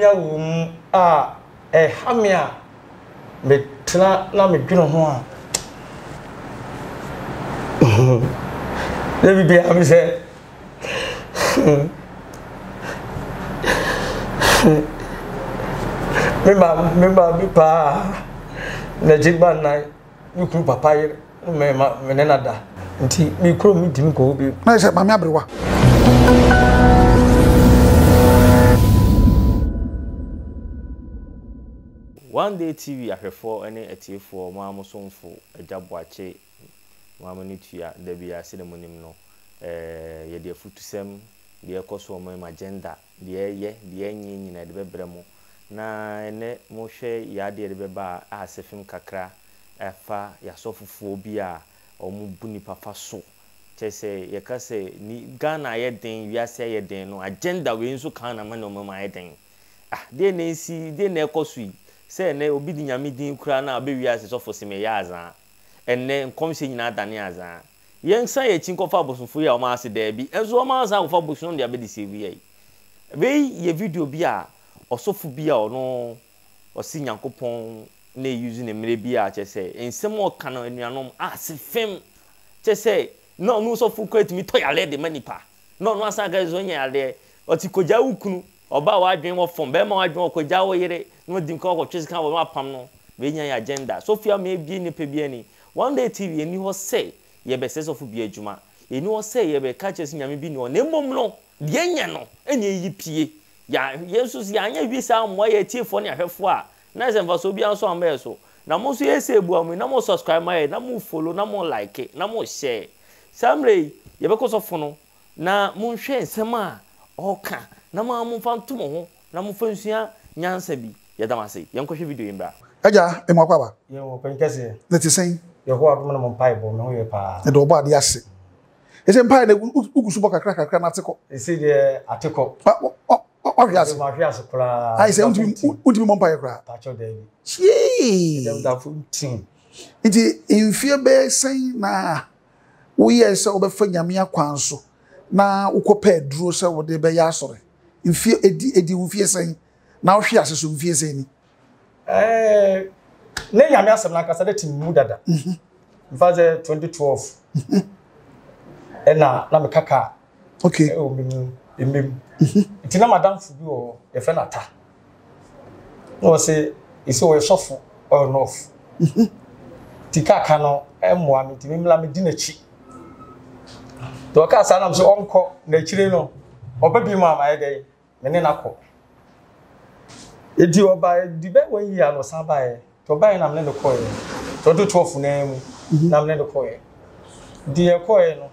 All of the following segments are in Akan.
nya wo a hamia me tena na me dwene ho a Let me be am say Remember me pa na jiba na you kru papa ye me nenada nti me kru mi dim ko bi na se ma me abrewa One Day TV ahwefo ene etiefo ma amosomfo agyaboache ma amani tua da bia seremonim no ye de futusem de ekoso mo agenda de ye de enyi nyina de bebremo na ene mo hwe ya de beba a sefim kakra efa ya sofufuo bi a omu buni papa so chese ye ka se ni Ghana ye den wiase ye den no agenda we nso kan na ma no ma ye den de na nsi de na ekoso yi say ne obi di nyame din kura na be wiase so fosime ya azan enne nkomse nyina adane azan yensa ye chinkofa bosofo ya o ma ase da bi enzo o ma azan kofa bosono de abedi sevi yi be ye video bi a osofo bi a ono osi nyankopon na use ne mere bi a chese ensem o kana anuanom ase fem chese no no sofo kwet mi to ya le de manipa no no asa ga zo nya le oti koja ukunu oba wa adwen wo fom be ma wa adwen wo koja wo yire no dim ka wo twesika wo apam no be nya agenda Sofia me bi ni pe bi ani One Day TV eni ho say ye be sesofo bi adwuma eni ho say ye be ka chesi nyame bi ni o na mmom no de nya no enye yi pie ya yesus ya anya wi sa mo ye tiefo ne ahwefo a na se mfa so bi anso am so na mo so ye se ebu amu na mo subscribe my na mo follow na mo like na mo share samre ye be ko sofo no na mo hwe nsem a oka na ma mo fantom ho na mo fansua nyansa bi yedamase yenkohwe video yimbra aja e mo akwa ye wo penkese na ti sen ye ho adom na mo pai bo me ho ye pa e do bo ade ase e se pai na ugusu bo kakra na ateko e se de ateko ma hwe ase kura ai se untimi mo pai kra pa cho de bi dem da fu tin iti infie be sen na wo ye se obefa nyame akwanso na ukopa duro se wo de be ya asore infie edi wo fie sen na wo hwe ase so mfie sen ni ne nyame asem na kasa de timu dada mfaze 2012 na me kaka okay o mim itina madam fu bi o ye fe na ta no se isi o ye sofo or nof tikaka no emwa mi timi mla me di na chi to ka sa na so onko na chire no obabi mu amaye dey me ne nakọ edi oba di be wan yi ano sabae to bai na me ne ko ye 2012 na mu na me ne ko ye di e ko ye no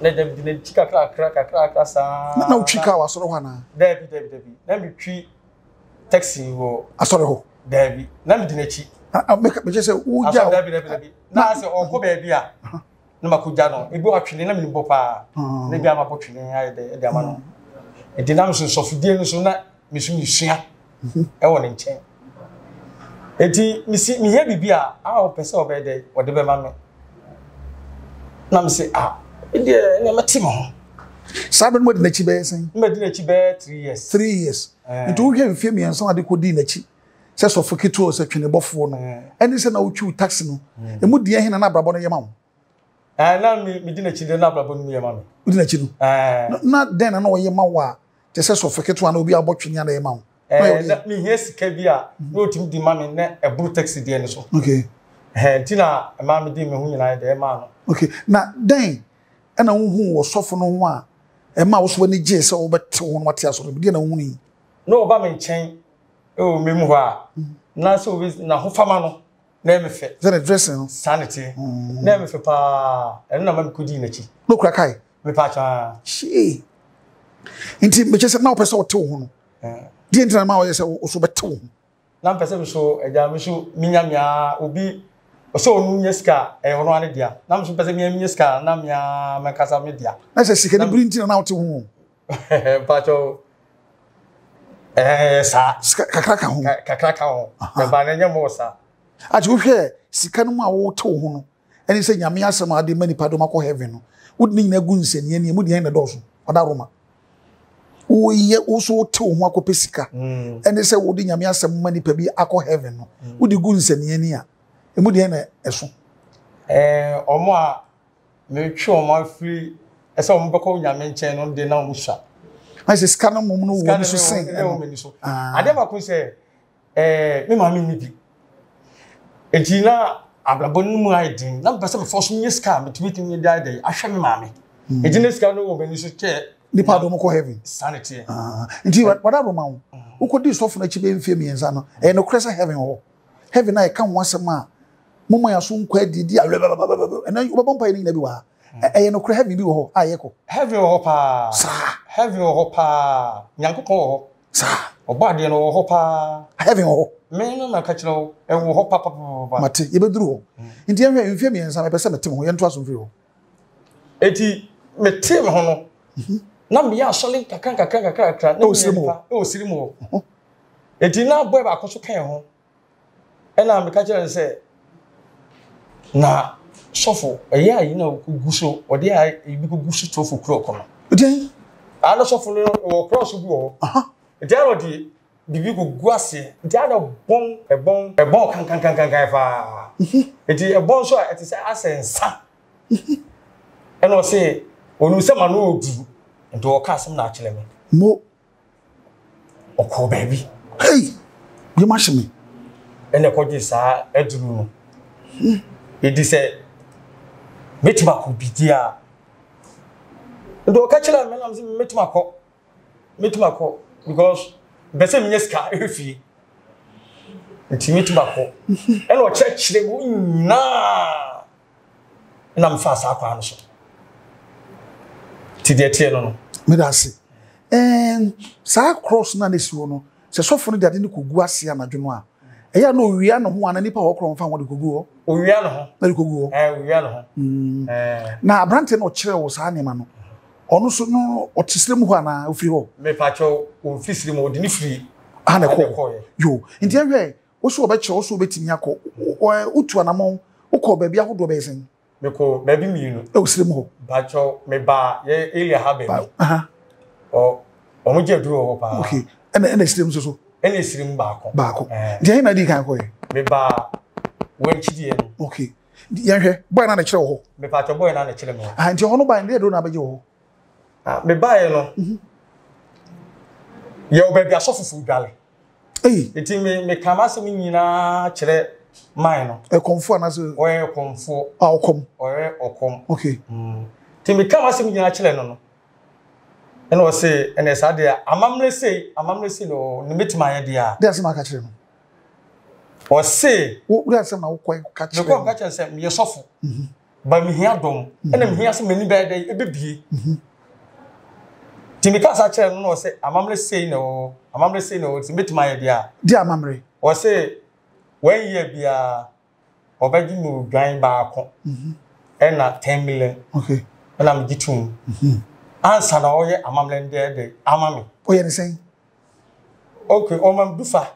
na dem di ne chika kra sa na uchika wa soro hwana debi na mi twi taxi wo asoro ho debi na mi di na chi me je se uja debi na se onko ba bia na makuja no ebi watwene na menimbo pa na bia mapotwene aye de ama no edi na mso sofudie no so na misu misua e won nchen edi misi mi he bibia o pese obede wode be ma me na mse edi na matimo sabe no de nachi be sen me de nachi be 3 years 3 years nto wo hwe mfie mi enso ade ko di nachi se sofokito se twene bofo no eni se na wo twi taxi no emu die he na abrabo no yema wo na mi di nachi de na abrabo no yema me udi nachi no na den na wo yema wa te se sofokito na obi abotwene na yema wo na mi he sika bi a no tim di ma me na ebru taxi de ni so okay tina ma me di me hu nyina de ma no okay na den na wo hu wo sofo no ho a ma wo so ni je se wo bete wo no wate aso bi na wo ni no ba me nchen o me mu ho a na so na ho fama no na me fe ze na dressing no sanity na me fe pa na ma me kudi na chi no kura kai me pa cha shi inti me chese na wo pese wo te wo ho no di entra ma wo se wo so bete wo na pese me so eja me so minyamia obi so onu nyeska hono ane dia na me so pese minyamia na mia me kasa me dia na se sika ni brinti na wo te wo pa cho sa kakra ka ho e ba na nyamo sa aje wo hwe sika no ma wo te wo ho no eni se nyame asem ade mani pado makọ heaven no wodi nyina gu nsani ani mu de na doso oda roma Woyɛ wo so te wo ho akɔpɛ sika. Ɛne sɛ wo de nyame asɛm ma nipa bi akɔ heaven no. Wo de gu nsani ani a. Emu de na ɛso. Omo a me twa omo afiri ese omo bɛkɔ nyame nkyɛn no de na omo hwa. I say sika no mom no wo ni so sen. Ade ma ko sɛ me ma me ni bi. Enti na ablabo no mu aidin na mpɛ sɛ me force me sika me timi dey ahwɛ me ma me. Enti na sika no wo me ni so kɛ nipa do mo ko heaven. Sanity. Enti wada do ma wo. Wo ko di sofo na chibe mfie miensa no. No kresa heaven ho. Heaven na e ka ho asɛm a mama ya so nkwa didi a na wo bompa ni na bi wa. No kra heaven bi wo ho ayeko. Heaven wo ho pa. Sa. Heaven wo ho pa. Nyankopɔn wo ho. Sa. Obade no wo ho pa. Heaven wo ho. Me no na ka kyerɛ wo e wo ho pa. Mate ye beduru ho. Enti ehwe mfie miensa me pɛ sɛ metem ho ye nto aso mfiri ho. Eti metem ho no. Na me ya asole kakra na osiri mu. Eti na boy ba akoso kan ho. E na me ka kyerɛ sɛ na sofo eyi ayi na guso ode ayi bi guso tofu kro kono. Odi ana sofo no wo cross bu ho. Eti ana odi bibi gugu ase. Eti ana ebon kan fa. Eti ebon so eti sɛ asensa. E no se onu se ma no odu. Enti o ka asem na akyele me. Mo okọ baby. Hey, you mash me. Ene ko di sa eduru no. Edi sɛ metima ko bidia. Ndo ka kyele me na me metima ko because be se me ska ehfie. Enti metima ko. Ene o kyerɛ mo nyina. Na me fa sa kwa no so. Ti de tie no. Me da se. Sa cross na nesiwo no. Se sofo no de ade ne kogu ase anadwo no a. Eya no owia no ho ana nipa wo kro mfa wo de kogu ho. Owia no ho. Na de kogu ho. Owia no ho. Na abrante no kyerɛ wo sa anema no. Ono so no otisire mu ho ana ofiri ho. Me pa cho o fisiri mu o de ni firi. Ana ko. Yo, nti ehwe wo so obɛkyerɛ wo so obetimi akɔ. Utu anamon ukɔ baabi ahodo bɛ sen. Me ko baabi mienu. E osire mu ho. Ba cho me ba ye elia ha baabi. O mo je duro ho pa. Okay. Ena sire mu so. Ena sire mu baako. Nti ayi na di kan ko ye. Me ba wenchidie no. Okay. Yɛhwɛ boy na kyerɛ wo ho. Me pa cho boy na kyerɛ me ho. Nti ho no ban de do na bɛgye wo ho. Me ba ye no. Ye obabi asofufu dwale. Eti me kama se me nyina kyerɛ man no. E konfo na so. Oye konfo. Okom. Oye okom. Okay. Ti me kama se me nyina kyerɛ no no. Ene o se ene sa de amamre sei no ne metima ye de a. De asem aka kyerɛ no. O se wo asem na wo kɔ ka kyerɛ. Me kɔ ka kyerɛ se me yesofo. Ba me hia dom. Ene me hia se mani ba de ebebie. Ti me ka sa kyerɛ no no se amamre sei no ti metima ye de a. De amamre. O se when year bia obaji mu dwan baako. Ena 10 million. Okay. Ena me gitum. Answer na oye amamle de amame. Oye ne sen. Okay, o mam dufa.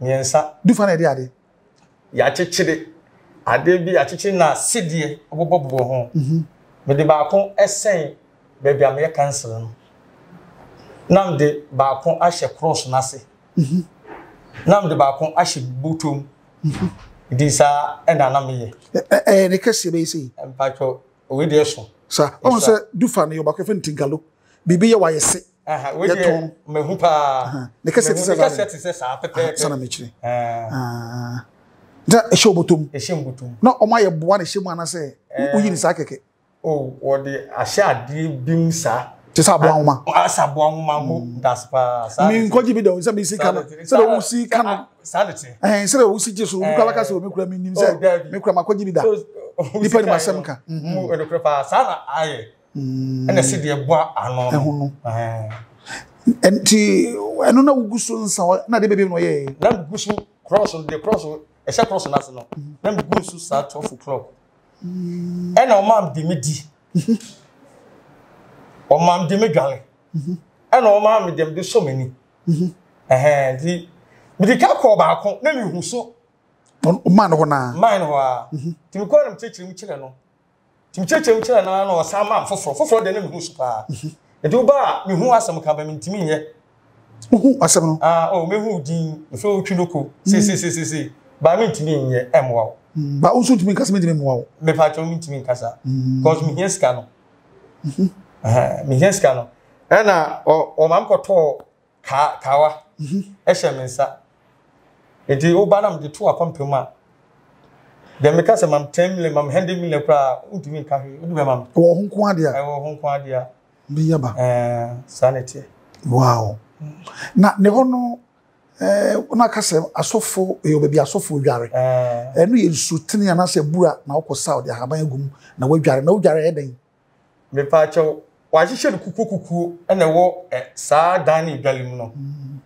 Miensa. Dufa na de ade. Ya chechire. Ade bi ya chechi na sidie obobobo ho. Me de baako esen baby am ye cancel no. Nam de baako ahye cross na se. Nam de baako ahye butom. Di sa ena na me ye. Ne kase be sei. Empacho we de so. Sa, on se dufa na yo ba kwefe ntingalo. Bibi ye wa yese. We de me hu pa. Ne kase se sa pepe. Sana me chire. Da ehye obotom. Ehye mbutom. Na o ma ye boa na ehye mu ana se uyi ni sa keke. Oh, wo de ahye ade bim sa. Te sa boa nwoma. Asa boa nwoma mo das pa sa. Mi nkoji bi da se mi si kana. Se da wo si kana. Sanity. Se da wo si jesu, wo kala ka se wo me kura mi nim se. Me kura makoji bi da. Nipa ni masem ka. Mu e kura pa sana aye. Ena se de boa ano. Ehu no. Enti eno na wuguso nsa na de bebe no ye. Na wuguso cross e se cross na se no. Na wuguso sa 12 o'clock. Ena o mam de medi. O mam de medwale. Ena o mam dem de so mani. Di mi ka ko ba ko na mi hu so. O man ho na. Man ho a. Ti mi ko na mi chechiri mi kire no. Ti mi chechiri mi kire na o sa mam foforo de na mi hu so pa. e do ba me hu asem ka ba me ntimi nye asem no me hu din me fe otwi loko si ba me ntimi nye emwa ba o so ntimi kasa me ntimi emwa me pa cho me ntimi kasa because me here ska no me here ska no na o mam ko to kawa e hye me nsa enti o ba na me to apampem a dem me kasa mam 10 million mam 100 million pra ntimi ka hwe o du be mam wo ho nko ade a wo ho nko ade a bi yaba sanity wow na ne ho no na kasa asofo e obabi asofo dware enu ye sutini ana se bura na okosa ode haban agum na wadware na wadware eden me pa cho wa hihye ne kuku na wo saa dan ni dwalim no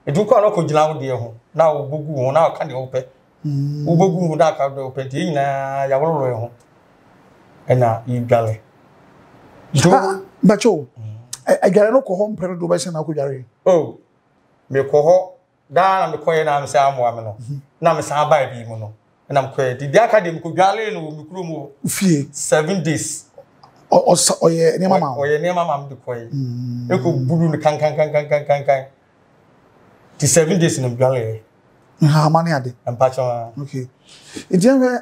edu ko na ko gina wo de ho na wo bogu ho na ka de wo pe wo bogu ho na ka de wo pe de nyina ya wororo ho na yi dwale bacho adware no ko ho mpere do ba se na ko dware me ko ho da na me koye na me sa amoa me no na me sa ba bi mu no na me koye di academy ko dwale no me kuro mu fie 7 days oye ne mama oye ne mama me koye e ko bulu ni kan ti 7 days no dwale ha mani ade ampa cho okay ejenwe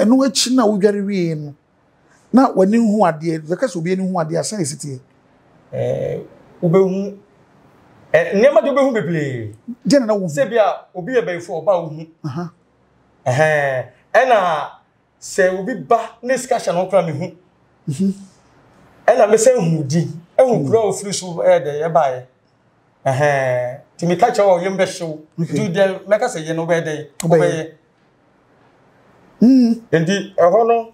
enu echi na wo dware wie no na wani hu ade because obi eni hu ade asan esitie obehu nema de obehu beble je na wo se bia obi ebefo oba wo hu ena se obi ba ne discussion okra me hu ena me se hu di ehu kura ofiri so de ye bae ti me catch o yembe show do de meka se ye no be de obeye endi eho no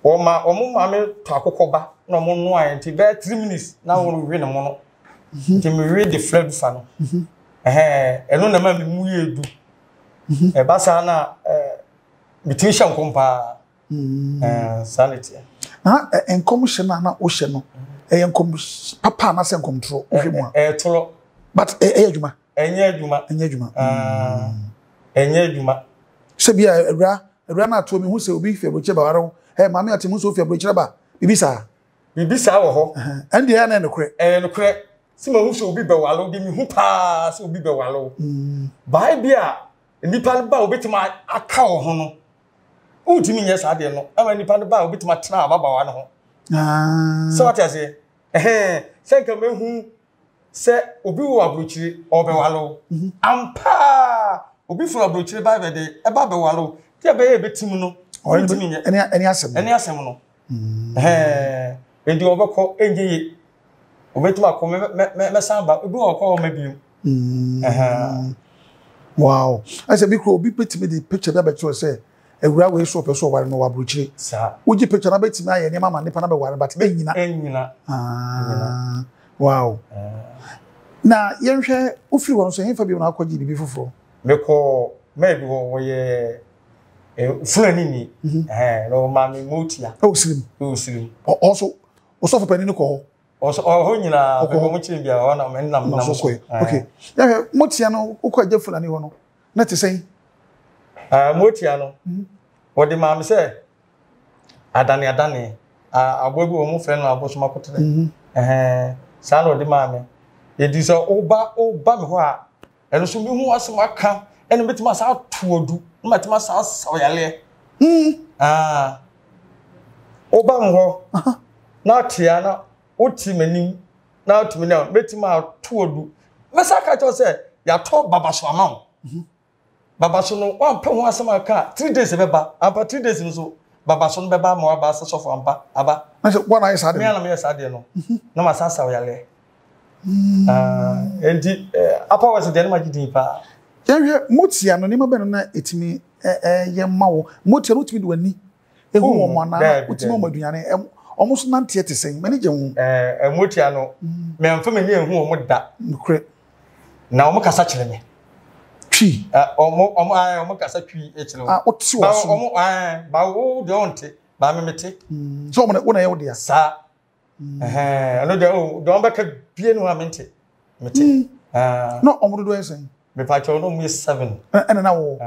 omo ma me to akokoba na omo no an ti be 3 minutes na wo we ne mo no ti me read the flag fa no eno na ma me mu yedu e ba sa na bitimi hye nkompa sanity enkom hye na o hye no enkom papa na se enkom tro o hwe mu a tro but adwuma enye adwuma se bia awura na to me hu se obi febroche ba waro mama ati mu so febroche ba bibisa wo ho ande ya na nokre nokre si ma hu se obi be walo de mi hu pa se obi be walo bai bia nipa ba obetima aka wo ho no utimi nye sa de no ama nipa ba obetima tena ababa wa no ho so what you say se ka me hu se obi wo abrochiri obe walo ampa obi fro abrochiri ba be de e ba be walo ti be ye betim no utimi nye eni asem no endi obekọ enye obetima ko me samba obi wo ko ma bium wow I said because obi petimi the picture that beto say ewura we so person ware no wabrochire sa wogi picture na betimi aye ne mama ne pa na be ware but enyina wow na yenhwe ofiri won so yenfa bi na akọji bibi foforo meko maybe wo ye fulani ni no mami motia slim also for penny ko also ho nyina ko mo chiri bia ho na me nam okay ya motia no ukwaje fulani ho no na te sen motia no wo de mami se adane agbobi wo mo fre no abosoma kotere sa no de mami edi so oba me ho a eno so mi hu asema ka eno betima sa tuodu matima sa oyale oba me ho na tia na oti manim na oti me na betima tuodu mesa ka cho se ya to babaso ama babaso no wan pe ho asema ka 3 days beba apa 3 days nso babaso no beba ma ba sa sofo ampa aba na se wana isa de me na me isa de no na ma sa oyale enti apa was de na magidin pa yehwe motia no nima beno na etimi ye mawo motia no timi de wani ehu wo mo na otimi mo aduane omo so nante te sen mani je hu motia no me amfa mani ehu wo mo da nkre na omo kasa kire me twi omo kasa twi e kire oti wo so omo ba wo de onte ba me mete so omo na wo na ye wo de sa ano de do omo ka bie no amente mete no omo do esen me pa cho no mu 7 ena na wo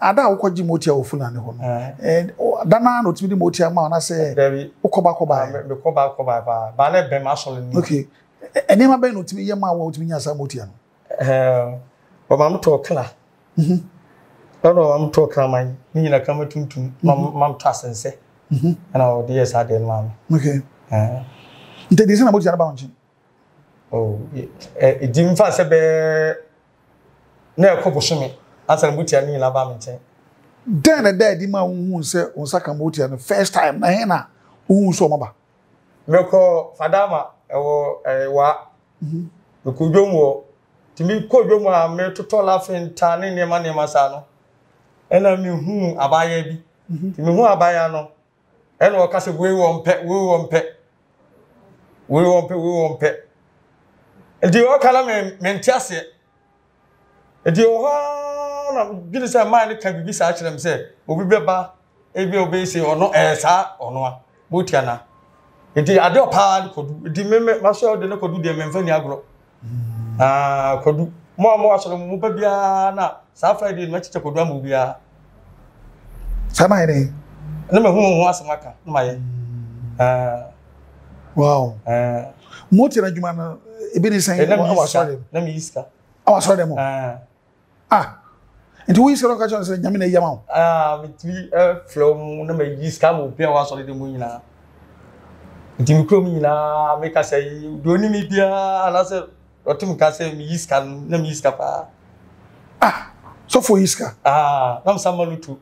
ada ukwaji motia ofuna ne ho no dana no timi motia ma na say ukoba me koba ba na be ma so ni okay enema be no timi ye ma wa timi nya sa motia no o ma mto kla ono am to kla man ni nyina kama tuntum mam to asense ana o de sa de ma okay nte de na motia na ba wonchi oh dim fa se be na ekobosome asa motia ni nyina ba me nchen then a daddy ma hu se on saka motia no first time na he na hu so maba meko fadama ewo wa meko dwomo timi ko dwomo a me totola fenta ne nema sa no ena mi hu abaya bi timi hu abaya no ena o kase we won pe edi o kala me ntiase edi o ha na gidi say man ka bibi sa kirem say obi beba ebi obi say ono sa ono a botia na edi ade opa kodu edi me maso de na kodu de memfa ni agro kodu mo asoro mo ba bia na sa Friday ma chiche kodu am bia sama ere na me hu asamaka na maye wow motia na juma na ebi ni say awasore na mi iska awasore mo nti we sero ka chon se nyame na yama mitwi from na me iska mo bia awasore de mo nyina nti mi krom nyina me ka say do ni mi bia ala se otim ka say mi iska na mi iska pa so for iska na m samalutu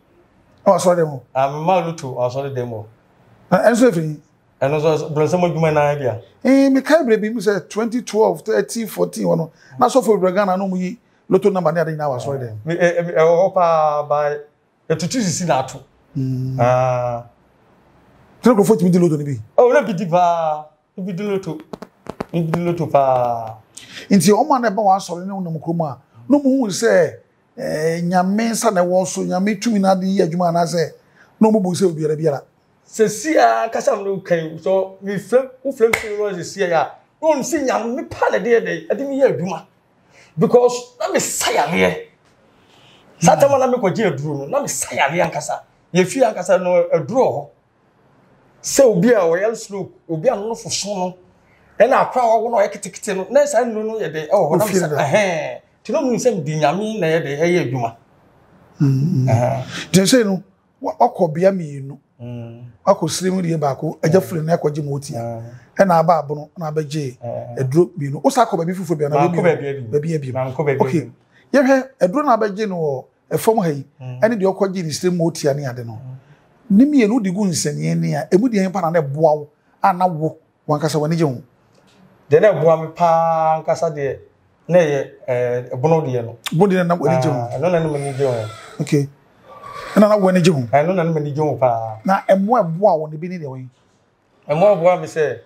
awasore de mo me malutu awasore de mo enso efiri eno so blonse mo dwuma na bia me kai brebi mi say 2012 13 14 wono na so for Bragana no mu yi loto number na dey na awasore de me opa by etutu sisi na ato tell go for me di loto ni bi na bidi pa bidi loto pa nti o ma na ba wa asore ne wonam kromu a no mu hu say nyame sa na wo so nyame tumi na de yi adwuma na say no mu bo say obiara se sia kasa no kan so mi flem no se sia ya no si nyame pa na de ade mi ye adwuma because na me sayale satama na me ko je aduru no na me sayale ankasa ye fi ankasa no aduru ho se obi a o yel slope obi a no foso no e na akwa wo no eketekete no na sa no ye de ho na me ti no mu se di nyame na ye de ye adwuma je say no akobia mienu akosirimu die baako agafure na akwaje motia e na aba abono na abaje eduro mienu o sa ko baby fufu bia na baby okay ye hwe eduro na abaje no efom ha yi ene de okwaje ni sirimu motia ne ade no ni mienu de gu nsanie ne a emu de pa na na boawo ana wo wankasa wani je hu de na boa me pa nkasa de na ye ebono de no bo de na wani je hu no na me ni je hu okay na wani je hu no na me ni je hu pa na emo ebo a woni bi ni de wen emo ebo me se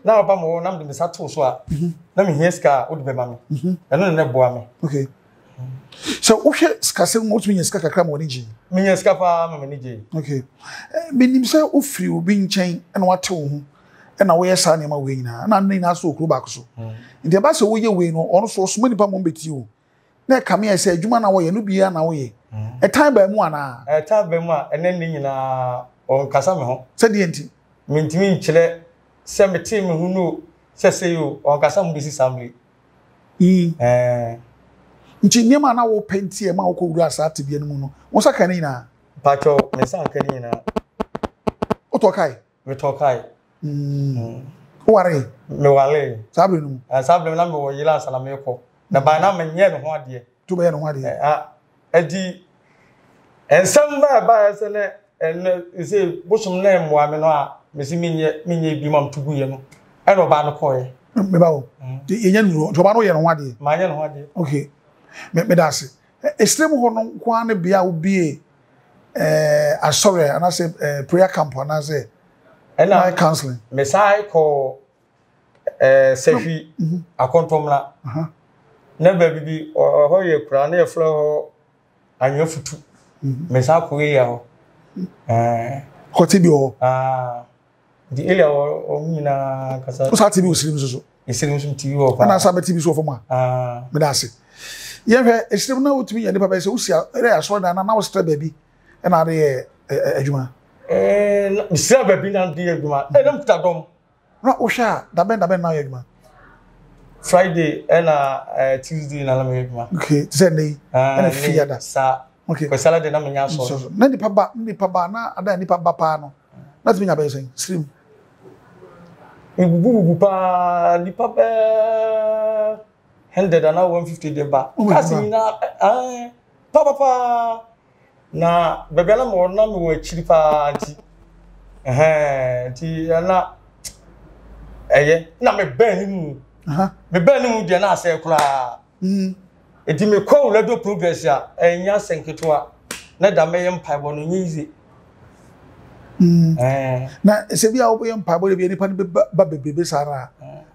na oba mo na me de sato so a na me hieska o de be ma me no na ebo me okay so o hwe skase mo tumi ska kakra mo ni je me hieska pa me ni je okay benim se o firi obi nchen na wate wo hu na wo yesa ne ma we nyina na nne na so okru ba ko so ndi ba se wo ye we no ono so so mani pa mo beti o na kame ya se adwuma na wo ye no bia na wo ye e time ba mu ana time ba mu a ene ni nyina on kasa me ho se die nti me ntimi nkyele se me team hu no se yo on kasa mo bisi samle nti niema na wo penti e ma wo ko wura asate bia no mu no wo saka ne nyina pacho me saka ne nyina o to kai me to kai ware me wale sabre no sabre na me wo yila salame ko na ba na me nye me ho ade to be no ho ade edi ensem ba se ne en se bosom na mo ame no a me si minye bi mam tugu ye no e no ba no ko ye me ba wo ye nya no to ba no ye no ho ade ma nya no ho ade okay me da se extreme ho no kwa na bia obi asore ana se prayer camp ana se my counseling me sai ko sefi akontomla na ba bibi ho ye kura na ye flo ho anyo futu me sa ko ye ho ko ti bi ho di ile o nyina kasa o sa ti bi o sirim so isirim so ti ho pa na sa be ti bi so fo ma me da se Yɛhwɛ esem na wotumi yɛ nipa bɛ sɛ wosia ɛrɛ asɔ da na wo stra baabi ɛna ade adwuma. Misra baabi na de adwuma. Nam kuta dom. Na wo hwɛ a da bɛn na yɛ adwuma. Friday ɛna Tuesday na me adwuma. Okay, sɛ nei. Ɛna fia da. Sa. Okay. Ko Saturday na me nya so. Na nipa ba na ada nipa ba pa no. Na tumi nya bɛ sɛ stream. Bubu pa nipa bɛ 100 and 150 de ba. Kasi na papa na bebe na mo na me wo akiri pa anti. Ti na na me ben ni mu. Me ben ni mu de na ase kura. Enti me call radio progress ya enya senketo na da me yem paibo no nyizi. Na se bia wo yem paibo de bi nipa ne ba bebebe sara.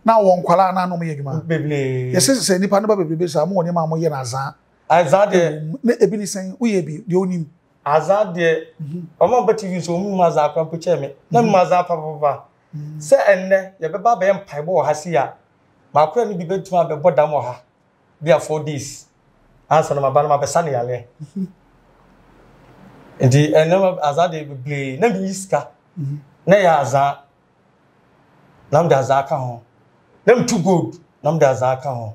Na won kwala na no mo yedwuma. Bebele. Yes se nipa ne ba bebebe sara mo woni ma mo ye na azan. Azan de na ebi ni sen wo ye bi de onim. Azan de omo ba TV so mu maza akwa poche me. Na mu maza papa. Se enne ye beba ba yem paibo wo ha si ya. Ma akwa ni bi betuma be boda mo ha. Bia 4 days. Answer ma ba na ma be sane yale. Enti enne azan de bebele na bi iska. Na ya azan. Nam da azan ka ho. Nam too good. Nam da azan ka ho.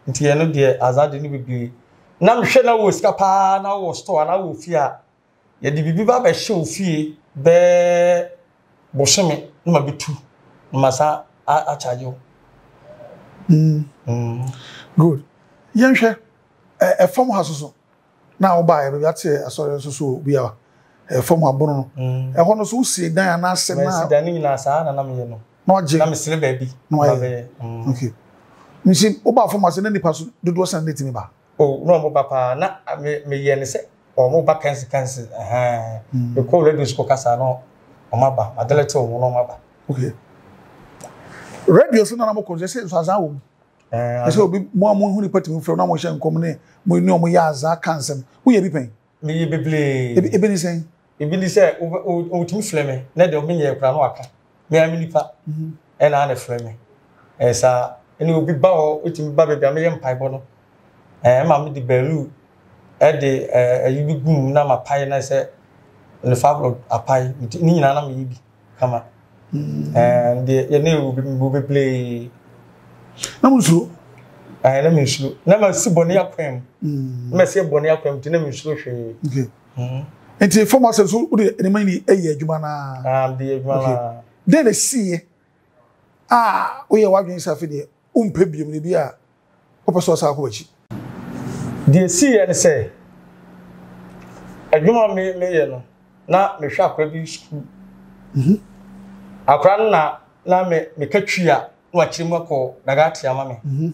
Nti eno de azan de ni bebele. Nam hwe na wo iska pa na wo store na wo fia. Ye de bibi ba be hwe ofie be bosome na ma bitu. Masa a charge you. Good. Yenhwe fom hasoso. Na wo ba e be ate asore so bia fom abono no. Ho no so usie dan na asem na. Usie dan ni na sa na me ye no. Na oje. Na me sele baabi. Na be. Okay. Nsi wo ba fom ase na nipa so dodo san na timi ba. Oh, no mo papa na me ye ne se o mo ba kansi the call radio school kasa no o ma ba adelete o no ma ba. Okay. Radio so na mo ko se so azan wo. Ese obi mo hu ni pati mo fro na mo hye nkom ne mo ni o mo ya azan kansem. Wo ye bi pen? Me ye beble. Ebi ni sen. Ebi ni se o tumi fleme na de o me ye kura no aka. Me am nipa. E na na fleme. Esa eni obi ba ho o tumi ba be me ye mpaibo no. Ma me di belu de ayibi gum na ma pai na se le fablo apai ni nyina na me yibi kama de ye ne obi play na musu na me nsu na ma si boni akwem na si boni akwem ti na me nsu hwe. Okay. Enti former sense wo de ene mani eye adwuma na de adwuma na de na sie wo ye wadwen safi de umpe biom ne bi a ko peso sa ko bachi. The see and say, adwuma me ye no na me hwa akwa bi school. Akwa na me katwi a na akiremu akọ daga ate ama me.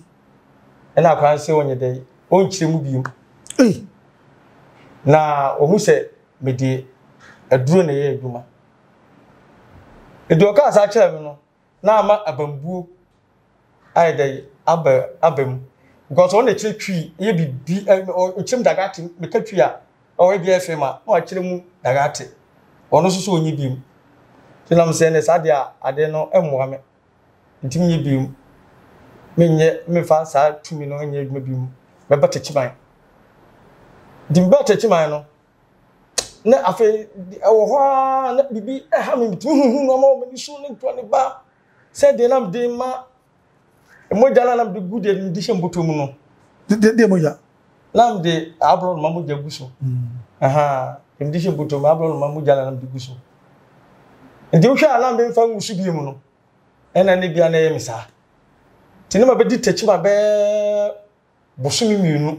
Na akwa se onye dai on kiremu biom. Na ohu se me de aduro na ye adwuma. Edo ka sa kire me no na ama abambuo ai dai abam because on the tree ye bi o chim dagati me katwi a o e bi FM a o akiremu dagati ono so onyi bi tinam se ne sade a ade no emmoa me ntim nye bi me fa sa tumi no nye adwuma bi me bata chiman dim bata chiman no na afi wo ho na bibi ha me hu no ma me so ne to ne ba se de nam de ma moja la nam de gude ndi shemboto mu no de moja nam de abro no mamuja guso ndi shemboto ma abro no mamuja la nam de guso ndi uhwa nam be mfa ngusu bi mu no ena ne bia na ye misa tinema be di tachi ma be bosumi mienu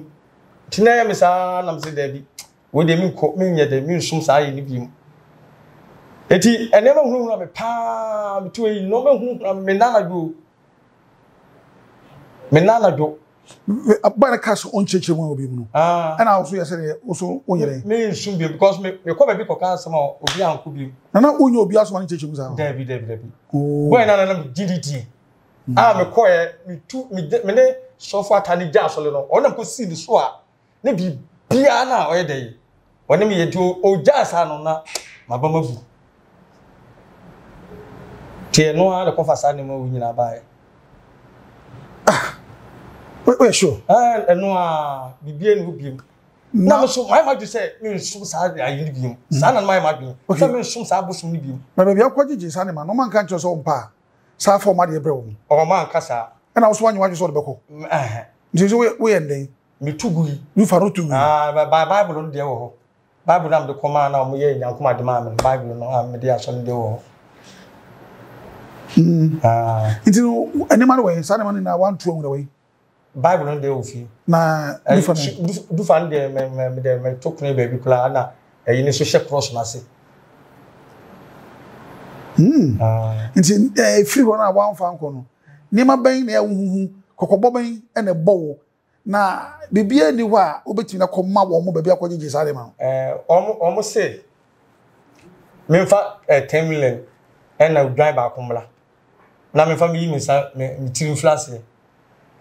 tina ye misa nam se da bi wo de mi ko mi nye de mi nsum sa ye ni bi mu eti enema hunu na me pa mi tuwe no me hunu na me nana do menana do abana kaso on cheche mo obi mu no ana also yese also onyere me nsum bi because me ko ba bi ko kan sama obi anko bi na onye obi aso man cheche mu sa dabi boy na GDT me ko e me ne sofa atani ja so le no onam ko si ni so a ne bi bia na o ye dey woni me ye di o ja sa no na mabama bu tie no a le ko fa sa ne ma wo nyina ba e We sure. Eno bibie no biem. Na me so my madu say me nsum sa ayi ni biem. Sa na my madu. Say me nsum sa abosum ni biem. Na baby akwajeje sa ne ma no man kan cho so mpa. Sa for ma de bre wo. O man kasa. E na so wanyu wanyu so de beko. Nti so we enden. Me tugu. You faro tugu. Bible no de wo. Bible am de koma na mo ye nyankoma de ma me Bible no am de aso de wo. Nti no ene ma we sa ne ma na 1 2 we. Bible no de wo fi. Na du fan de me tokune baby kula na eyi ni social cross na se. Nti free one na wan fan ko no. Ni ma ban na ya huhu kokobo ban e na bowo. Na bibia ni wa obetimi na koma wo mo bibia kwajeje sare ma. Omo say me fa 10 million and na drive ba kumla. Na me fa mi mi sa me tiri inflation.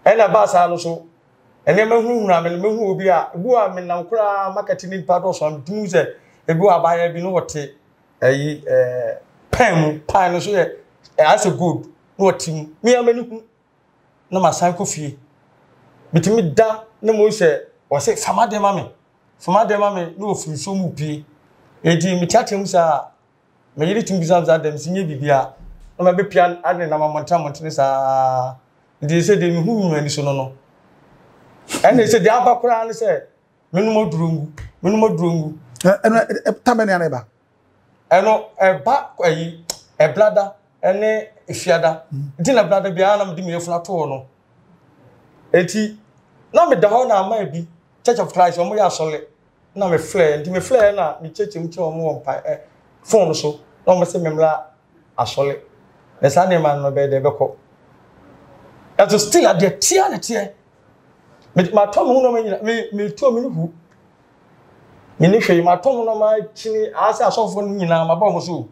E na ba sa no so ene ma hu na me hu obi a bu a me na nkura marketing part of some do say ebi wa ba ya bi no wote ayi pen no so ye as a good no wote me amani hu na ma san ko fie bitimi da na mo se o se fama de ma me no ofiri so mu pie edi mi tiatem sa me yiri tim bizam za dem sinye bibia na ma be pia ade na ma monta sa ndi se de mi hu ani so no ene se de abakura ne se menum odurungu eno tamene ana ba eno ba ayi blada ene efiada ndi na blada bia na mde mefuna to no eti na me da ho na ama bi Church of Christ omo ya sole na me flare ndi me flare na me chechim che omo mpa phone so na omo se memla asole na sa ne man no be de beko eto still at the tier ma tom no me to me hu me ni hwe ma tom no ma chini ase asofo no nyina ma ba mo so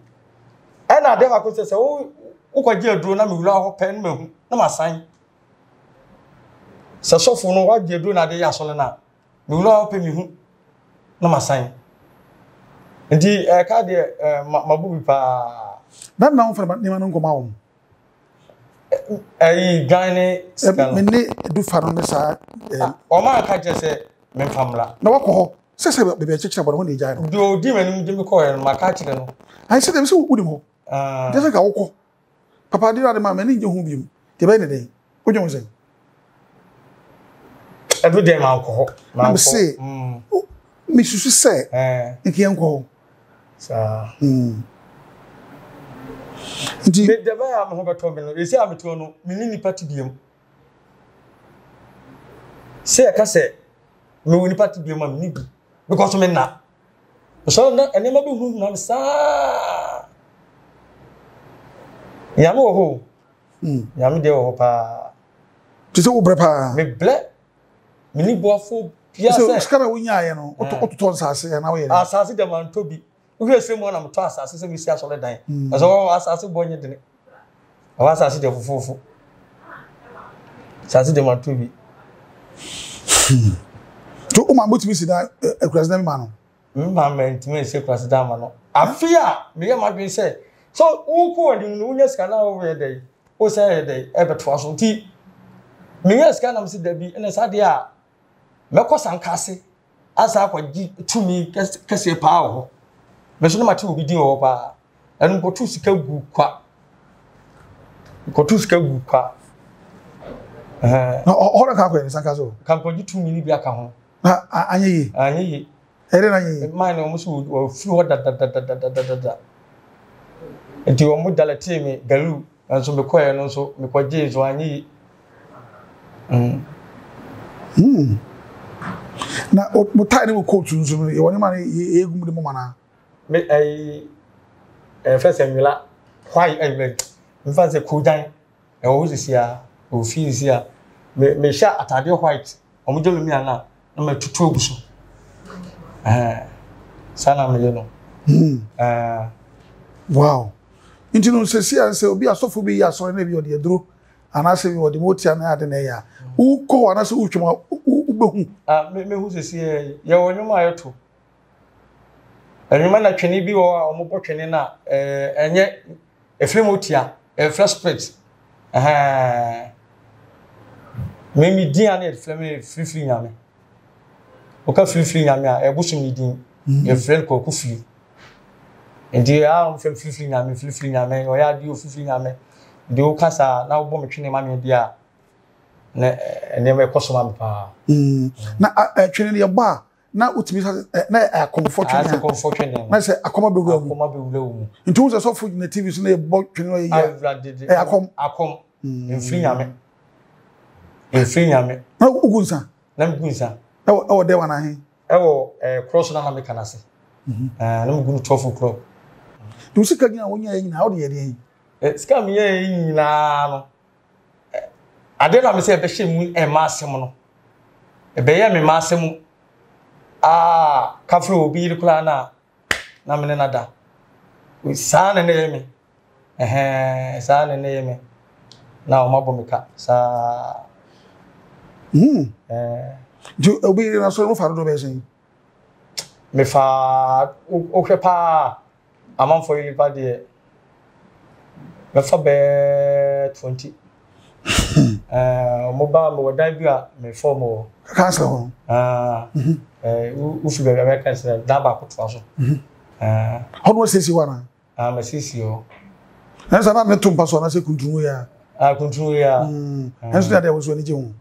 e na de ma ko se wo kwaje aduro na me wura ho pen ma hu na ma san se sofo no wa je aduro na de ya sole na me wura ho pe me hu na ma san ndi ka de ma bu bi pa na na wo ni ma no ngoma wo Gane mene du faro ne sa o ma ka je se me famla na wako ho se bebe a chichira bono ne jai no do di mani de me ko e ma ka chire no ai se dem se wudi mo de se ka woko papa di rade ma mene nje hu bium de be ne den ojo mo se every day ma ko ho ma se mi susu se nke enko sa Ndi me de ba ya mo beto me no esi ameto no me ni party biem se ka se me woni party biem ma me ni bi because me na so na ene ma be hu na sa ya mo ho ya me de ho pa ti se wo bre pa me ble me ni boafo pia se so skara wo nya ye no ototo nsase ya na wo ye asase de man tobi uhwe se mo na mto asase se mi si asole dan aso asase bonye dene awa asase de fufufu asase de man tobi to o ma motimi si da ekurasidam ma no mma mentimi se ekurasidam ma no afia me ye ma dwen se so wo ko ndi no nya ska na wo ye dai o se ye dai e beto aso ti me nya ska na msi da bi ene sa de a mekọ sankase asa akwaji tumi kese pa ho me so na mate obi din ho pa enu ko tu sika gu kwa no ora ka kwa ni sankase o kan kwaji tumi ni bi aka ho anye yi ere na anye man no musu o fi ho da enti o mu dalati mi galu anso me koye no so me kwaji zo anye yi na mo tai ni mo coat nzu e woni ma e egum de mo mana me first emila why me fa se kudan e wo sisia o fi sisia me sha atade white o mo jelo mi ana na me tutu oguso sana me no wow inti no se sia se obi asofo bi ya so na bi ode eduro ana se bi ode motia na ade na ya u ko ana se u twema ubehu me hu se sia ye wonwuma ayeto enwuma na twene bi wo mo bo twene na enye efre motia fresh spirit me din an e flame free nyame o ka free nyame a e busum ni din e friend ko ku free ndi a o free nyame o ya di o free nyame de o kasa na o bo me twene ma me dia na ene me kosoma me pa na twene ne ba na utimi na comfort twene na say akoma bewura mu nti wo so fo na TV so na e bo twene no ye akom en free nyame na ugunsa na mgunsa e de wana he e cross na me kanase na mgunu 12 o'clock du sika gina wonya nyina wo de ye de sika me ye nyina no ade na me se be hye mu ma asem no e be ye me ma asem kafro obi yiri kula na me na da sa na ye me sa na ye me na o mabo me ka sa do obi na so no fa do be sen me fa o kwepa amam for you pa de me fa be 20 mo ba mo dan bi a me for mo cancel u fi be me cancel da ba ko to so hono sesi wana me sesi o na sa na me tumpa so na se kuntunu ya kuntunu ya enso da de wo so ni je hu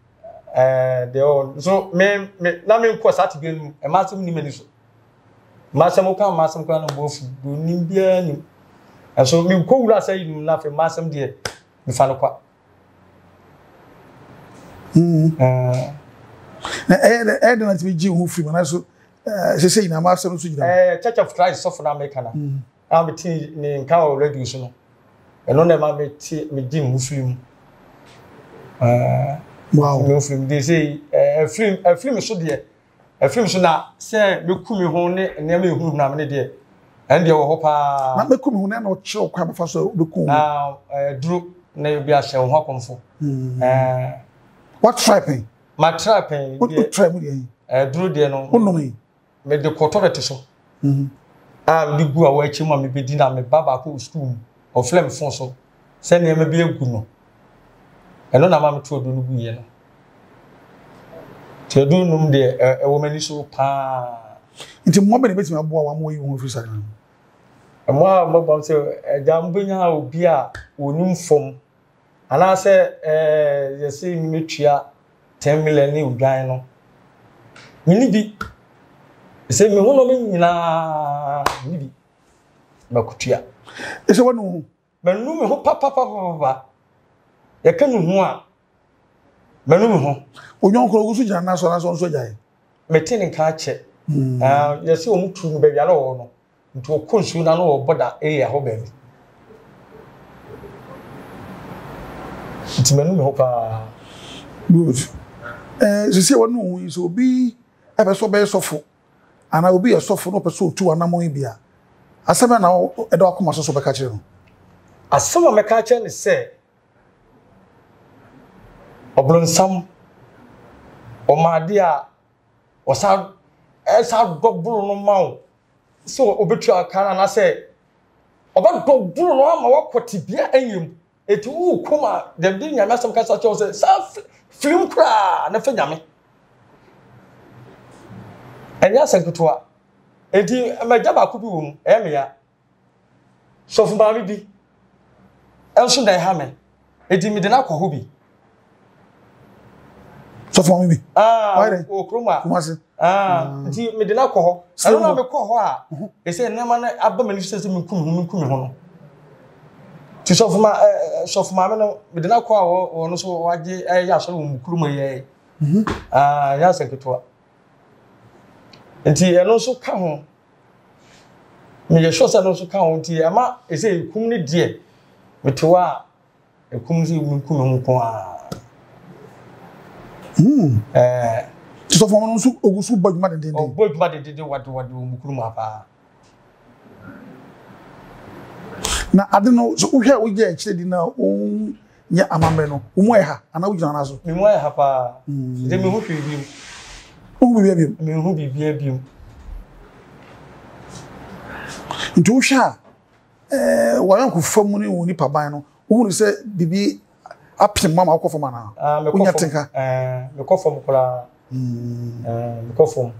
they all so me na me ko sat bi nu e ma sem ni mani so ma sem ko ma sem ko na bo fu do ni bia ni so me ko wura sai ni na fe ma sem de me fa no kwa na na ti ji hu free na so se na ma sem so jira Church of Christ so for na America na am ti ni nka o radio so no e no na ma me ti me ji hu free mu wow no film they say a film so there a film so na say me kumi ho ne ne me hu na me de and dey wo pa na me kumi ho na o kire kwa ba so be ku duro na bi a hye ho akomfo what trapping my trapping what trap mu dey duro de no onumi me de kotorete so di gu a wa chi ma me be di na me baba ko school o film fon so se ne me bi egu no eno na mam to do no buye no te do num de e wo mani so pa nti mo be ne betimi aboa wa mo yi wo fi sare mo ababa se jambenya obi a onim fom ana se yesi metua 10 million ni udwan no mini bi se me hono me nyina ni bi bakutua ese wonu manu me ho papa ya kanu ho a manu me ho onyon kro gusu jana na so jae meti ni ka che yesi o mutu no bia lo no nti o konsu na no o boda area ho baabi nti manu me ho pa good se wonu so obi ebe so be sofo ana obi e sofo no person otu anamon bia asema na e do akoma so be ka kire no asema me ka kire ni se oblonsam omade a osa dogburu no mawo so obetu akana na se oba dogburu no ama wakoti bia anyem eti wu kuma dem di nyame asem kasa cho se sa film kra na fa nyame enya sankutoa eti amaja ba ku bi wo mu emia so fu ba mi bi enso dai ha me eti mi de na ko ho bi so for me o kroma nti me de na ko ho eno na me ko ho a e se nema na aba mani se me kum ho no ti so for ma me no me de na ko a wo no so waje ya so mu kroma ye ya seketoa nti eno so ka ho me ye sure se no so ka ho nti ama e se kum ni de me to a e kum si mu kum ho ko a so for no so ogusu bojuma de o bojuma de wadu mukuru ma pa na ade no so uhwe wo je akire di na o nya amambe no wo mo ha ana wo gina na so me mo ha pa de me hu hwe bi me hu bibia bi nti wo hwa wa yanku famu ni wo ni pa ban no wo hu se bibi apim mama akọ fom ana unya tenka me kɔ fom kura me kɔ fom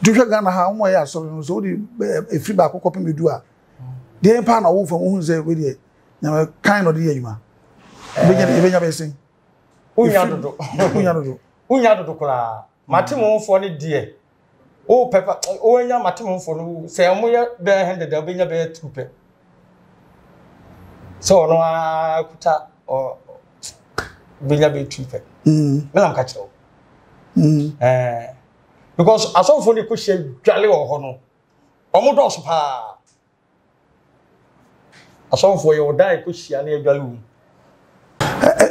duhwe Ghana ha mo ya so no so di efri ba akọ kopem edu a de pa na wo fom hu ze we de na kind of de adwuma benya be sen unya dodo kura matemomfo ne de o pepa o nya matemomfo no se mo ye be 100 da benya be 2 pe so no akuta o benya be 2 pe me lam ka kire because asonfo ne ko hye dwale wo ho no omo do so pa asonfo ye odai ko hia na dwale wo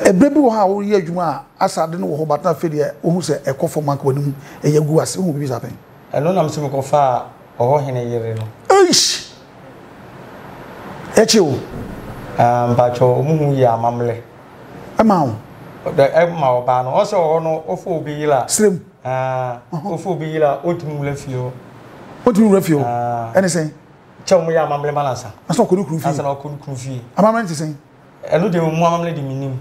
ebrebi wo ha wo ye adwuma asade no wo ho bata fe de wo hu se ekofo manka wanim eyagu ase wo bibi sapen eno nam se me ko fa o hene yere no eish eche wo ba cho mu hu ya mamle ama wo da ma oba no o se o no ofo obi yila srem ofo obi yila otimu lafio ene sen che mu ya mamle malasa aso ko nukru fi asa na ko nukru fi amamle ti sen eno de mu mamle de minim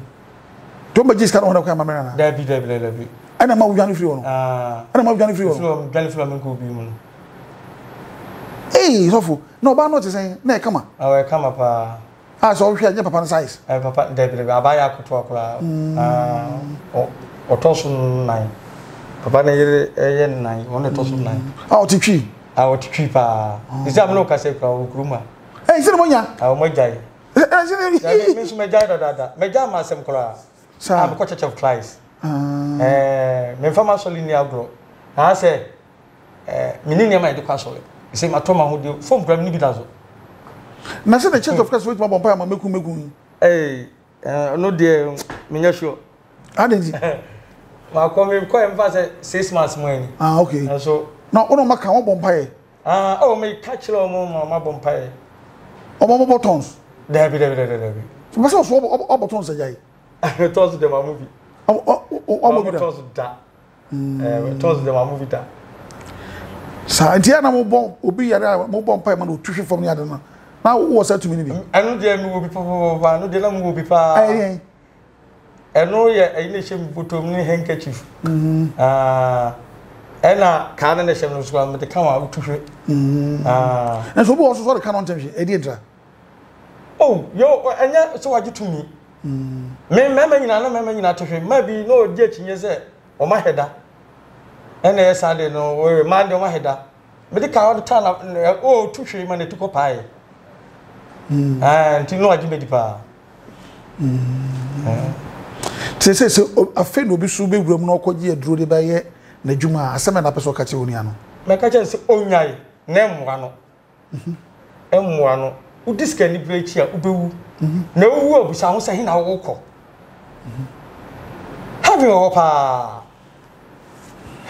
to ba jis ka no ko amamle na da bi ana ma wujani free ono ana ma wujani free ono from galiflo men ko bi mu sofo no ba no ti sen na e kama e kama pa so hwe anya papa size papa da bi abaya akuto akura o tosu 9 papa na yere ye 9 won tosu 9 o ti twi o ti twi pa isam no ka se kwa okuruma se no monya mo jai me su me jai da me jai ma sem kura sa am ko church of Christ me fama soli ni agro na se minini ma edikwa soli se ma to ma ho de form gram ni bi dazo na se the church of Christ which ma bompa ma meku no de me nya sure adenji ma ko me ko em fa se 6 months mo ni okay so na ono maka wo bompa me catch lo mo ma bompa o mo buttons da bi ma so o buttons ajai toss de ma movie o mo bi da toss da toss de ma movie da sa ntia na mo bon obi yare mo bompa ma no twhwe fom ni ade na wo sa tumi ni bi anu de mi wo bi papa no de na mo wo bi pa eno ye ene shem botom ni handkerchief ena ka na shem no so ma de kan wa twhwe na so bo so de kan on temhwe e di dra yo enya so waje tumi me nyina twhwe ma bi no di achinye se o ma heda ena ye sade no we man de o ma heda me de ka wa ta na twhwe ma ne tuko pae nti no waje bedi pa se afe no bi su be wuram no okoje aduro de baye na dwuma asema na peso ka che oni ano me ka che se onyai na emwa no udiska ni brechi a ubewu na owu obusa ho se he na wo kɔ have wo pa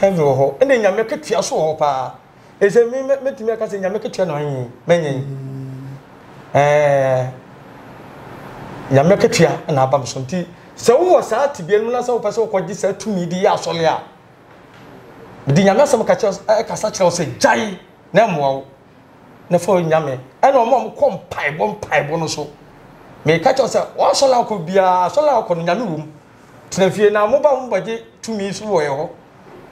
have wo ene nyame ketua so wo pa ese me metimi aka se nyame ketua na yin menyen nyame ketua na abam so nti se wo sa tibie no na se wo pese wo kɔgye sa tumi di ya asole a di nyame asem ka che ka sa kyerɛ wo se jai na mwa na fo nyame ena o kom paibo no so me ka cho se o so la ko bia so la ko nyame wum tena fie na mo ba mo baje tumi so wo ye ho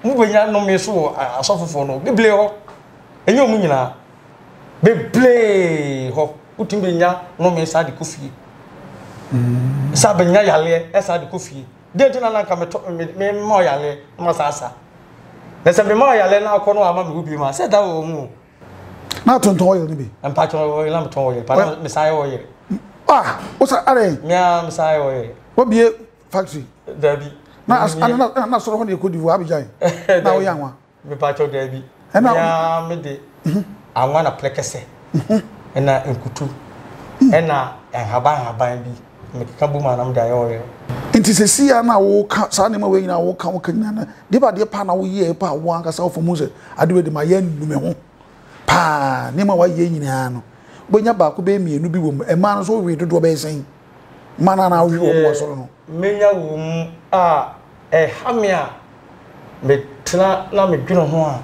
mo benya no me so asofofo no bible ho enyo mu nyina bible ho utim benya no me sa de ko fie sa benya yale esa de ko fie de tena na ka me mo yale ma sa na se me mo yale na ko no ama me ubi ma se da wo mu na tonton oil ni bi patron oil am ton oil pa messiah oil o sa are mia messiah oil wo bie factory dabi na so ho ne ko divu abijan na wo yanwa me patron dabi mia me de anwa na plekese na nkutu na haban bi me ka bu ma na me da oil inti se sia na wo ka sa ne ma we nyina wo ka nyina de ba de pa na wo ye pa wo anka sa wo fomu se ade we de ma yan nume ho pa ne ma wa ye nyina no bonya ba ko be mienu bi wom e ma no so we dodo be sen mana na wo wo so no menya wom a hamia me tena na me dwene ho a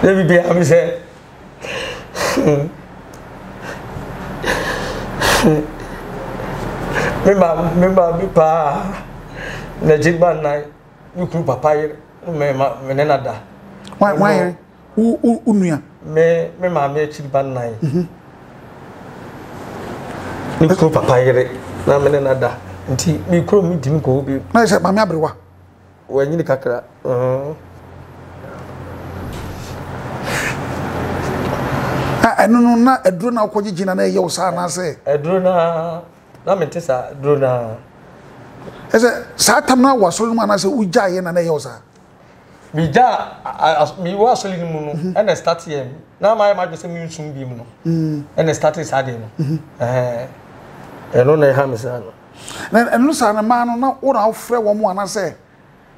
le bi am se Member be pa na jigba na you crew papa me nena da. Why unua me ma me chigba na you crew papa yere na me nena da nti me crew mi dim ko bi na se mama abrewa wanyini kakra eno na eduro na akogigina na yew sa na se eduro na mentesa eduro na ese sa tam na wasoro mu na se uja ye na yew sa mi wa soli ni mu no and start here na ma just mi nsum bi mu no and start is ade no eno na ha me sa no na eno sa na ma no na wo na ofre wo mu ana se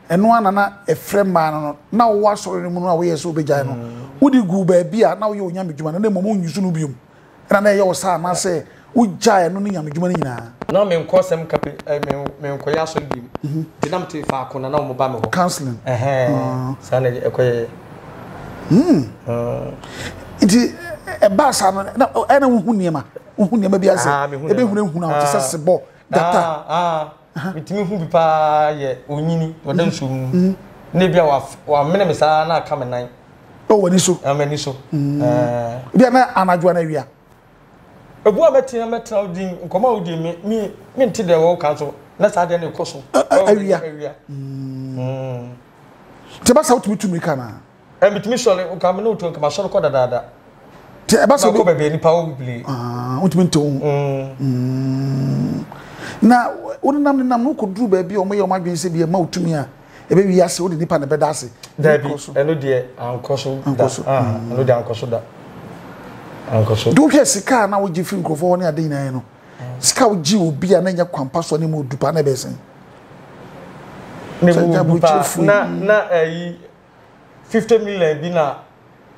eno ana na efre ma no na wo wasoro ni mu no a wo ye so beja no wodi gu ba bia na wo ye onyame djuma na mo nyusu no biom na ye wo sa na se uja eno ni nyame djuma ni nyina na me nkosem kape me nkoya so biom dinam te fa ko na mo ba me ho counseling sa na ekoye iti e ba sa no na wo hu niema bi ase e be hu na wo se sebo data mitimi hu bi pa ye onyini wodan so ne bia wa mene me sa na aka me nan o wani so amani so bia na anadwo na wia ebu ameti odi nkoma odi mi nti de wo kan so na sa de ne koso awia te ba sa utumi kana mitimi so le ka me no to ka so ko dada te ba sa ko be be ni pa wo bibli utumi nto na woni nam no ko duru ba bia o mo ye o madwen se bia ma utumi a ebe wi ase wo de nipa na beda ase dabi eno de ankoso eno de ankoso da ankoso do hwe sika na wo gi fi nkrofo ho ne ade nyina no sika wo gi obi a na nya kwampa so ne mo dupa na be sen ne mo dupa na 50 million bi na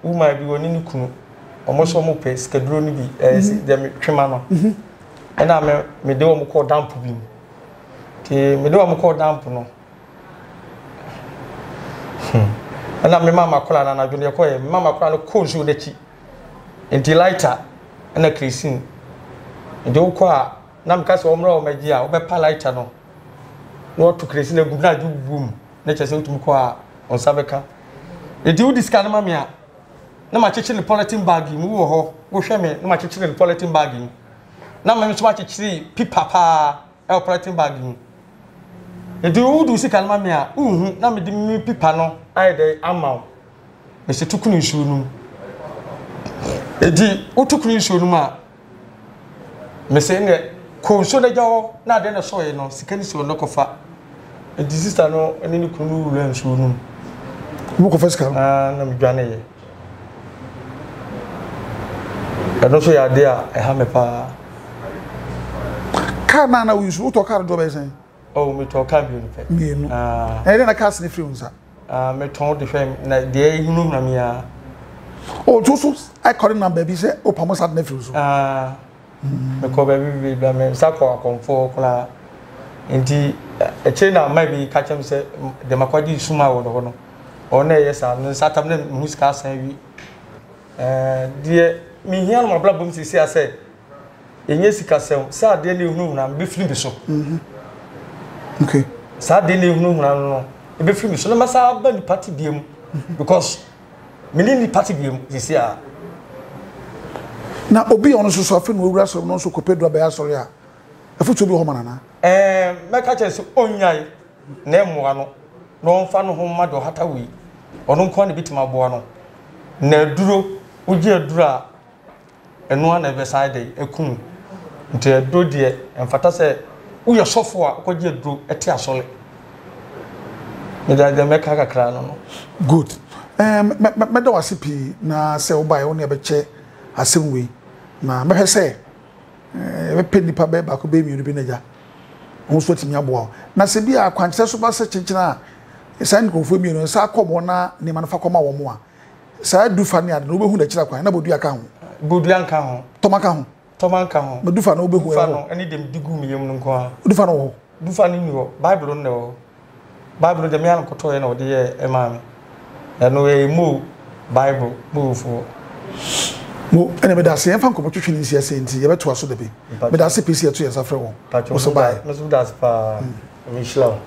uma bi woni ni kunu omo so mo pe sika duro ni bi de me twema no ena me de wo mo ko damp bi ti me de wo mo ko damp no ana me mama kola na na dwene ko ye mama kola no ko nsu dachi enti lighter na creasing enti wo ko a na mka se omro o magi a wo be pa lighter no no to creasing egu na ju boom na chese utum ko a on sabeka enti wo diska na mama a na ma cheche ne polythene bag mu wo ho wo hwe me na ma cheche ne polythene bag na ma me so ma cheche pipa pa e polythene bag edi wudu sika na me a na me di mi pipa no ai dey amaw me se tukunu nsu nu edi utukunu nsu nu ma me se ne ko nsu da jawo na de na so ye no sika ni so no kofa edi sister no eni ni kunu wulu nsu nu mo ko fasika na me dwane ye eno so ya de a e ha me pa kana na wisu to kar do be sen oh me to ka bi no pe mienu e na cast ni free unsa me ton de fem na de hunu na me a oh so I call number bi say o pamo sat na free so me ko ba bi ba me sa ko akonfo kula enti e che na ma bi ka chem se de makwadi suma wo no no ona ye sa no satam na musika san wi de mi hia no mabla bom sisi ase enye sika sem sa de ne hunu na be free bi so okay sa de ne hunu na no be free bi so na masa ba ni party biem because ni party biem sisi a na obi ono so afi no wura so no so kopedua be asori a afutu bi ho manana meka chese onyai na emwa no mfa no ho mado hata wi ono nko na bitima boa no na duro uji aduro a eno na be side ekun nti aduro de emfata se uye sofo a kwaji aduro ete asole me da meka kakra no good me da wasipi na se obai woni e be che asemwe na me hwese be penipa be ba ko be miuru bi naja won so timi aboa na se bi akwanche so ba se chinchina sa ni konfo miuru sa akomo na ni manfa koma wo mo a sa dufa ni ade no be hu da chira kwan na bodu aka ho bodu anka ho tomaka ho me dufa na obehu dufa no eni dem digu mi yem no nko a dufa no ho dufa ni wo bible no wo bible dem yan koto ye na ode ye ema me eno e mo bible mo fu mo ene me da se yɛmfa nkɔmɔ twetwe ne nsia sɛ nti yɛbɛto aso da bi me da se pc ɛto yɛsa frɛ wɔn Pacho so bye. Mesu da se pa. Michelle.